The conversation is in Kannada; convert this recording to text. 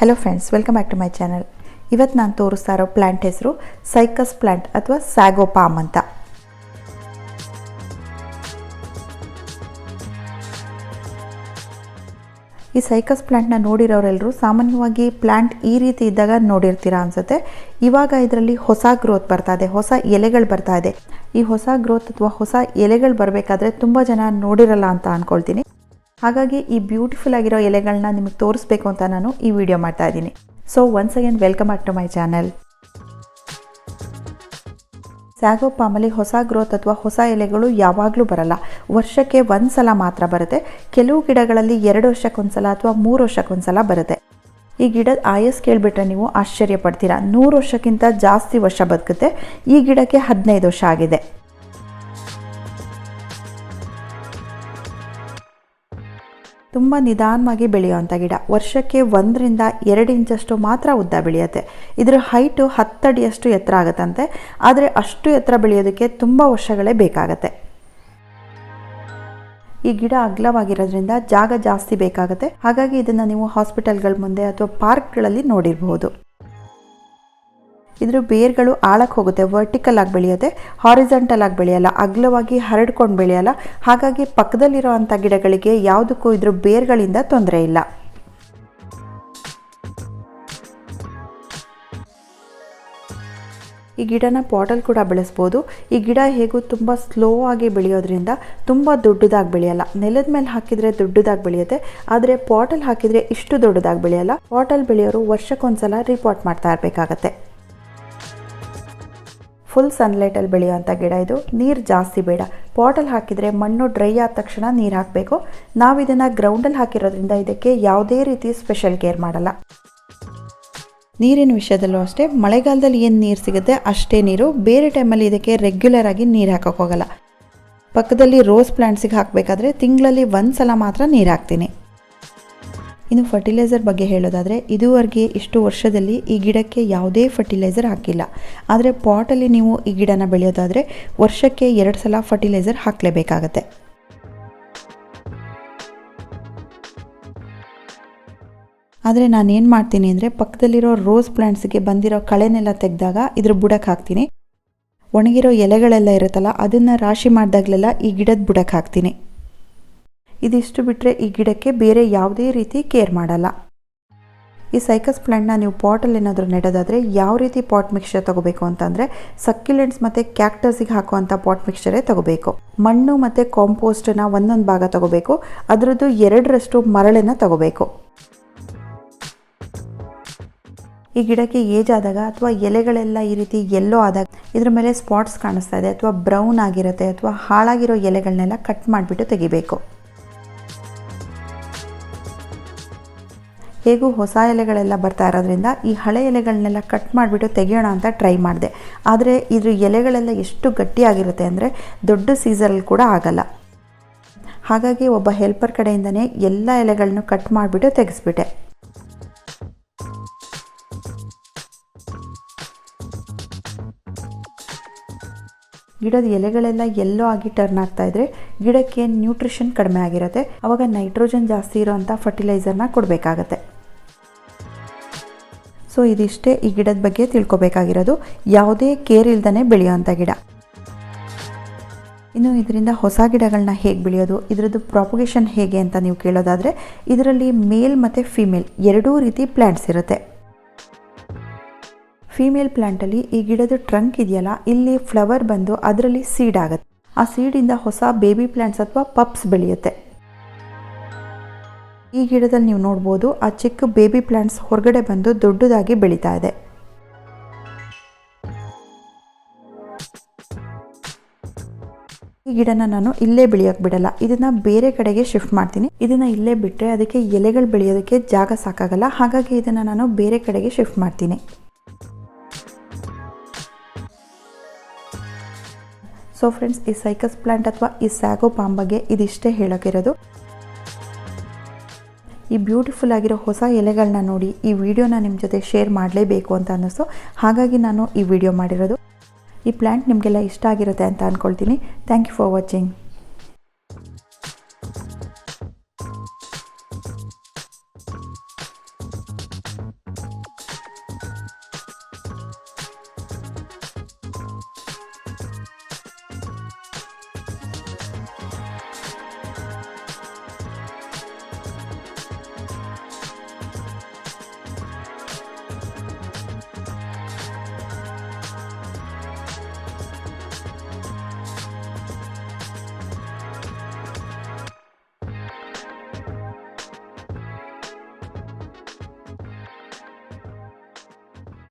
Hello friends, welcome back to my channel. ಇವತ್ತು ನಾನು ತೋರಿಸ್ತಾ ಇರೋ ಪ್ಲಾಂಟ್ ಹೆಸರು ಸೈಕಸ್ ಪ್ಲಾಂಟ್ ಅಥವಾ ಸ್ಯಾಗೋ ಪಾಮ್ ಅಂತ। ಈ ಸೈಕಸ್ ಪ್ಲಾಂಟ್ನ ನೋಡಿರೋರೆಲ್ಲರೂ ಸಾಮಾನ್ಯವಾಗಿ ಪ್ಲಾಂಟ್ ಈ ರೀತಿ ಇದ್ದಾಗ ನೋಡಿರ್ತೀರಾ ಅನ್ಸುತ್ತೆ। ಇವಾಗ ಇದರಲ್ಲಿ ಹೊಸ ಗ್ರೋತ್ ಬರ್ತಾ ಇದೆ, ಹೊಸ ಎಲೆಗಳು ಬರ್ತಾ ಇದೆ। ಈ ಹೊಸ ಗ್ರೋತ್ ಅಥವಾ ಹೊಸ ಎಲೆಗಳು ಬರಬೇಕಾದ್ರೆ ತುಂಬ ಜನ ನೋಡಿರಲ್ಲ ಅಂತ ಅನ್ಕೊಳ್ತೀನಿ। ಹಾಗಾಗಿ ಈ ಬ್ಯೂಟಿಫುಲ್ ಆಗಿರೋ ಎಲೆಗಳನ್ನ ನಿಮಗೆ ತೋರಿಸಬೇಕು ಅಂತ ನಾನು ಈ ವಿಡಿಯೋ ಮಾಡ್ತಾ ಇದ್ದೀನಿ। So once again welcome back to my channel. Sago ಪಾಮಲ್ಲಿ ಹೊಸ ಗ್ರೋತ್ ಅಥವಾ ಹೊಸ ಎಲೆಗಳು ಯಾವಾಗಲೂ ಬರಲ್ಲ, ವರ್ಷಕ್ಕೆ ಒಂದು ಸಲ ಮಾತ್ರ ಬರುತ್ತೆ। ಕೆಲವು ಗಿಡಗಳಲ್ಲಿ 2 ವರ್ಷಕ್ಕೊಂದ್ಸಲ ಅಥವಾ 3 ವರ್ಷಕ್ಕೊಂದ್ಸಲ ಬರುತ್ತೆ। ಈ ಗಿಡದ ಆಯಸ್ ಕೇಳಿಬಿಟ್ರೆ ನೀವು ಆಶ್ಚರ್ಯ ಪಡ್ತೀರಾ, 100 ವರ್ಷಕ್ಕಿಂತ ಜಾಸ್ತಿ ವರ್ಷ ಬದುಕುತ್ತೆ। ಈ ಗಿಡಕ್ಕೆ 15 ವರ್ಷ ಆಗಿದೆ। ತುಂಬ ನಿಧಾನವಾಗಿ ಬೆಳೆಯುವಂಥ ಗಿಡ, ವರ್ಷಕ್ಕೆ 1 ರಿಂದ 2 ಇಂಚಷ್ಟು ಮಾತ್ರ ಉದ್ದ ಬೆಳೆಯುತ್ತೆ। ಇದರ ಹೈಟು 10 ಅಡಿಯಷ್ಟು ಎತ್ತರ ಆಗುತ್ತಂತೆ, ಆದರೆ ಅಷ್ಟು ಎತ್ತರ ಬೆಳೆಯೋದಕ್ಕೆ ತುಂಬ ವರ್ಷಗಳೇ ಬೇಕಾಗತ್ತೆ। ಈ ಗಿಡ ಅಗಲವಾಗಿರೋದ್ರಿಂದ ಜಾಗ ಜಾಸ್ತಿ ಬೇಕಾಗುತ್ತೆ, ಹಾಗಾಗಿ ಇದನ್ನು ನೀವು ಹಾಸ್ಪಿಟಲ್ಗಳ ಮುಂದೆ ಅಥವಾ ಪಾರ್ಕ್ಗಳಲ್ಲಿ ನೋಡಿರಬಹುದು। ಇದ್ರ ಬೇರ್ಗಳು ಆಳಕ್ಕೆ ಹೋಗುತ್ತೆ, ವರ್ಟಿಕಲ್ ಆಗಿ ಬೆಳೆಯುತ್ತೆ, ಹಾರಿಜಾಂಟಲ್ ಆಗಿ ಬೆಳೆಯಲ್ಲ, ಅಗಲವಾಗಿ ಹರಡ್ಕೊಂಡು ಬೆಳೆಯಲ್ಲ। ಹಾಗಾಗಿ ಪಕ್ಕದಲ್ಲಿರೋ ಅಂಥ ಗಿಡಗಳಿಗೆ ಯಾವುದಕ್ಕೂ ಇದ್ರ ಬೇರ್ಗಳಿಂದ ತೊಂದರೆ ಇಲ್ಲ। ಈ ಗಿಡನ ಪಾಟಲ್ಲಿ ಕೂಡ ಬೆಳೆಸ್ಬೋದು। ಈ ಗಿಡ ಹೇಗೂ ತುಂಬ ಸ್ಲೋ ಆಗಿ ಬೆಳೆಯೋದ್ರಿಂದ ತುಂಬ ದೊಡ್ಡದಾಗಿ ಬೆಳೆಯಲ್ಲ। ನೆಲದ ಮೇಲೆ ಹಾಕಿದರೆ ದೊಡ್ಡದಾಗಿ ಬೆಳೆಯುತ್ತೆ, ಆದರೆ ಪಾಟಲ್ಲಿ ಹಾಕಿದರೆ ಇಷ್ಟು ದೊಡ್ಡದಾಗಿ ಬೆಳೆಯಲ್ಲ। ಪಾಟಲ್ಲಿ ಬೆಳೆಯೋರು ವರ್ಷಕ್ಕೊಂದ್ಸಲ ರಿಪಾಟ್ ಮಾಡ್ತಾ ಇರಬೇಕಾಗತ್ತೆ। ಫುಲ್ ಸನ್ಲೈಟಲ್ಲಿ ಬೆಳೆಯುವಂಥ ಗಿಡ ಇದು, ನೀರು ಜಾಸ್ತಿ ಬೇಡ। ಪಾಟಲ್ಲಿ ಹಾಕಿದರೆ ಮಣ್ಣು ಡ್ರೈ ಆದ ತಕ್ಷಣ ನೀರು ಹಾಕಬೇಕು। ನಾವು ಇದನ್ನು ಗ್ರೌಂಡಲ್ಲಿ ಹಾಕಿರೋದ್ರಿಂದ ಇದಕ್ಕೆ ಯಾವುದೇ ರೀತಿ ಸ್ಪೆಷಲ್ ಕೇರ್ ಮಾಡಲ್ಲ। ನೀರಿನ ವಿಷಯದಲ್ಲೂ ಅಷ್ಟೇ, ಮಳೆಗಾಲದಲ್ಲಿ ಏನು ನೀರು ಸಿಗುತ್ತೆ ಅಷ್ಟೇ ನೀರು, ಬೇರೆ ಟೈಮಲ್ಲಿ ಇದಕ್ಕೆ ರೆಗ್ಯುಲರ್ ಆಗಿ ನೀರು ಹಾಕೋಕೆ ಹೋಗಲ್ಲ। ಪಕ್ಕದಲ್ಲಿ ರೋಸ್ ಪ್ಲಾಂಟ್ಸಿಗೆ ಹಾಕಬೇಕಾದ್ರೆ ತಿಂಗಳಲ್ಲಿ 1 ಸಲ ಮಾತ್ರ ನೀರು ಹಾಕ್ತೀನಿ। ಇನ್ನು ಫರ್ಟಿಲೈಸರ್ ಬಗ್ಗೆ ಹೇಳೋದಾದರೆ, ಇದುವರೆಗೆ ಇಷ್ಟು ವರ್ಷದಲ್ಲಿ ಈ ಗಿಡಕ್ಕೆ ಯಾವುದೇ ಫರ್ಟಿಲೈಸರ್ ಹಾಕಿಲ್ಲ। ಆದರೆ ಪಾಟಲ್ಲಿ ನೀವು ಈ ಗಿಡನ ಬೆಳೆಯೋದಾದರೆ ವರ್ಷಕ್ಕೆ 2 ಸಲ ಫರ್ಟಿಲೈಸರ್ ಹಾಕಲೇಬೇಕಾಗತ್ತೆ। ಆದರೆ ನಾನೇನು ಮಾಡ್ತೀನಿ ಅಂದರೆ, ಪಕ್ಕದಲ್ಲಿರೋ ರೋಸ್ ಪ್ಲಾಂಟ್ಸ್ಗೆ ಬಂದಿರೋ ಕಳೆನೆಲ್ಲ ತೆಗೆದಾಗ ಇದ್ರ ಬುಡಕ್ಕೆ ಹಾಕ್ತೀನಿ। ಒಣಗಿರೋ ಎಲೆಗಳೆಲ್ಲ ಇರುತ್ತಲ್ಲ, ಅದನ್ನು ರಾಶಿ ಮಾಡಿದಾಗಲೆಲ್ಲ ಈ ಗಿಡದ ಬುಡಕ್ಕೆ ಹಾಕ್ತೀನಿ। ಇದಿಷ್ಟು ಬಿಟ್ಟರೆ ಈ ಗಿಡಕ್ಕೆ ಬೇರೆ ಯಾವುದೇ ರೀತಿ ಕೇರ್ ಮಾಡಲ್ಲ। ಈ ಸೈಕಸ್ ಪ್ಲಾಂಟ್ನ ನೀವು ಪಾಟಲ್ಲಿ ಏನಾದರೂ ನೆಡೋದಾದರೆ ಯಾವ ರೀತಿ ಪಾಟ್ ಮಿಕ್ಸ್ಚರ್ ತೊಗೋಬೇಕು ಅಂತಂದರೆ, ಸಕ್ಯುಲೆಂಟ್ಸ್ ಮತ್ತು ಕ್ಯಾಕ್ಟಸ್ಗೆ ಹಾಕುವಂಥ ಪಾಟ್ ಮಿಕ್ಸ್ಚರೇ ತೊಗೋಬೇಕು। ಮಣ್ಣು ಮತ್ತು ಕಾಂಪೋಸ್ಟನ್ನು ಒಂದೊಂದು ಭಾಗ ತೊಗೋಬೇಕು, ಅದರದ್ದು 2ರಷ್ಟು ಮರಳನ್ನು ತೊಗೋಬೇಕು। ಈ ಗಿಡಕ್ಕೆ ಏಜ್ ಆದಾಗ ಅಥವಾ ಎಲೆಗಳೆಲ್ಲ ಈ ರೀತಿ ಎಲ್ಲೋ ಆದಾಗ ಇದ್ರ ಮೇಲೆ ಸ್ಪಾಟ್ಸ್ ಕಾಣಿಸ್ತಾ ಇದೆ ಅಥವಾ ಬ್ರೌನ್ ಆಗಿರುತ್ತೆ ಅಥವಾ ಹಾಳಾಗಿರೋ ಎಲೆಗಳನ್ನೆಲ್ಲ ಕಟ್ ಮಾಡಿಬಿಟ್ಟು ತೆಗಿಬೇಕು। ಹೇಗೂ ಹೊಸ ಎಲೆಗಳೆಲ್ಲ ಬರ್ತಾ ಇರೋದ್ರಿಂದ ಈ ಹಳೆ ಎಲೆಗಳನ್ನೆಲ್ಲ ಕಟ್ ಮಾಡಿಬಿಟ್ಟು ತೆಗೆಯೋಣ ಅಂತ ಟ್ರೈ ಮಾಡಿದೆ, ಆದರೆ ಇದ್ರ ಎಲೆಗಳೆಲ್ಲ ಎಷ್ಟು ಗಟ್ಟಿಯಾಗಿರುತ್ತೆ ಅಂದರೆ ದೊಡ್ಡ ಸೀಸರಲ್ಲಿ ಕೂಡ ಆಗಲ್ಲ। ಹಾಗಾಗಿ ಒಬ್ಬ ಹೆಲ್ಪರ್ ಕಡೆಯಿಂದನೇ ಎಲ್ಲ ಎಲೆಗಳನ್ನು ಕಟ್ ಮಾಡಿಬಿಟ್ಟು ತೆಗೆಸ್ಬಿಟ್ಟೆ। ಗಿಡದ ಎಲೆಗಳೆಲ್ಲ ಎಲ್ಲೋ ಆಗಿ ಟರ್ನ್ ಆಗ್ತಾ ಇದ್ರೆ ಗಿಡಕ್ಕೆ ನ್ಯೂಟ್ರಿಷನ್ ಕಡಿಮೆ ಆಗಿರುತ್ತೆ, ಆವಾಗ ನೈಟ್ರೋಜನ್ ಜಾಸ್ತಿ ಇರೋವಂಥ ಫರ್ಟಿಲೈಸರ್ನ ಕೊಡಬೇಕಾಗತ್ತೆ। ಸೊ ಇದಿಷ್ಟೇ ಈ ಗಿಡದ ಬಗ್ಗೆ ತಿಳ್ಕೊಬೇಕಾಗಿರೋದು, ಯಾವುದೇ ಕೇರ್ ಇಲ್ದೇ ಬೆಳೆಯುವಂಥ ಗಿಡ। ಇನ್ನು ಇದರಿಂದ ಹೊಸ ಗಿಡಗಳನ್ನ ಹೇಗೆ ಬೆಳೆಯೋದು, ಇದರದ್ದು ಪ್ರಾಪಗೇಷನ್ ಹೇಗೆ ಅಂತ ನೀವು ಕೇಳೋದಾದರೆ, ಇದರಲ್ಲಿ ಮೇಲ್ ಮತ್ತು ಫಿಮೇಲ್ 2 ರೀತಿ ಪ್ಲ್ಯಾಂಟ್ಸ್ ಇರುತ್ತೆ। ಫೀಮೇಲ್ ಪ್ಲ್ಯಾಂಟಲ್ಲಿ ಈ ಗಿಡದ ಟ್ರಂಕ್ ಇದೆಯಲ್ಲ, ಇಲ್ಲಿ ಫ್ಲವರ್ ಬಂದು ಅದರಲ್ಲಿ ಸೀಡ್ ಆಗುತ್ತೆ। ಆ ಸೀಡಿಂದ ಹೊಸ ಬೇಬಿ ಪ್ಲ್ಯಾಂಟ್ಸ್ ಅಥವಾ ಪಪ್ಸ್ ಬೆಳೆಯುತ್ತೆ। ಈ ಗಿಡದಲ್ಲಿ ನೀವು ನೋಡ್ಬೋದು, ಆ ಚಿಕ್ಕ ಬೇಬಿ ಪ್ಲ್ಯಾಂಟ್ಸ್ ಹೊರಗಡೆ ಬಂದು ದೊಡ್ಡದಾಗಿ ಬೆಳೀತಾ ಇದೆ। ಈ ಗಿಡನ ನಾನು ಇಲ್ಲೇ ಬೆಳೆಯೋಕೆ ಬಿಡಲ್ಲ, ಇದನ್ನು ಬೇರೆ ಕಡೆಗೆ ಶಿಫ್ಟ್ ಮಾಡ್ತೀನಿ। ಇದನ್ನು ಇಲ್ಲೇ ಬಿಟ್ಟರೆ ಅದಕ್ಕೆ ಎಲೆಗಳು ಬೆಳೆಯೋದಕ್ಕೆ ಜಾಗ ಸಾಕಾಗಲ್ಲ, ಹಾಗಾಗಿ ಇದನ್ನು ನಾನು ಬೇರೆ ಕಡೆಗೆ ಶಿಫ್ಟ್ ಮಾಡ್ತೀನಿ। ಸೊ ಫ್ರೆಂಡ್ಸ್, ಈ ಸೈಕಸ್ ಪ್ಲಾಂಟ್ ಅಥವಾ ಈ ಸ್ಯಾಗೋ ಪಾಮ್ ಬಗ್ಗೆ ಇದಿಷ್ಟೇ ಹೇಳೋಕ್ಕಿರೋದು। ಈ ಬ್ಯೂಟಿಫುಲ್ ಆಗಿರೋ ಹೊಸ ಎಲೆಗಳನ್ನ ನೋಡಿ ಈ ವಿಡಿಯೋನ ನಿಮ್ಮ ಜೊತೆ ಶೇರ್ ಮಾಡಲೇಬೇಕು ಅಂತ ಅನ್ನಿಸ್ತು, ಹಾಗಾಗಿ ನಾನು ಈ ವಿಡಿಯೋ ಮಾಡಿರೋದು। ಈ ಪ್ಲಾಂಟ್ ನಿಮಗೆಲ್ಲ ಇಷ್ಟ ಆಗಿರುತ್ತೆ ಅಂತ ಅಂದ್ಕೊಳ್ತೀನಿ। Thank you for watching.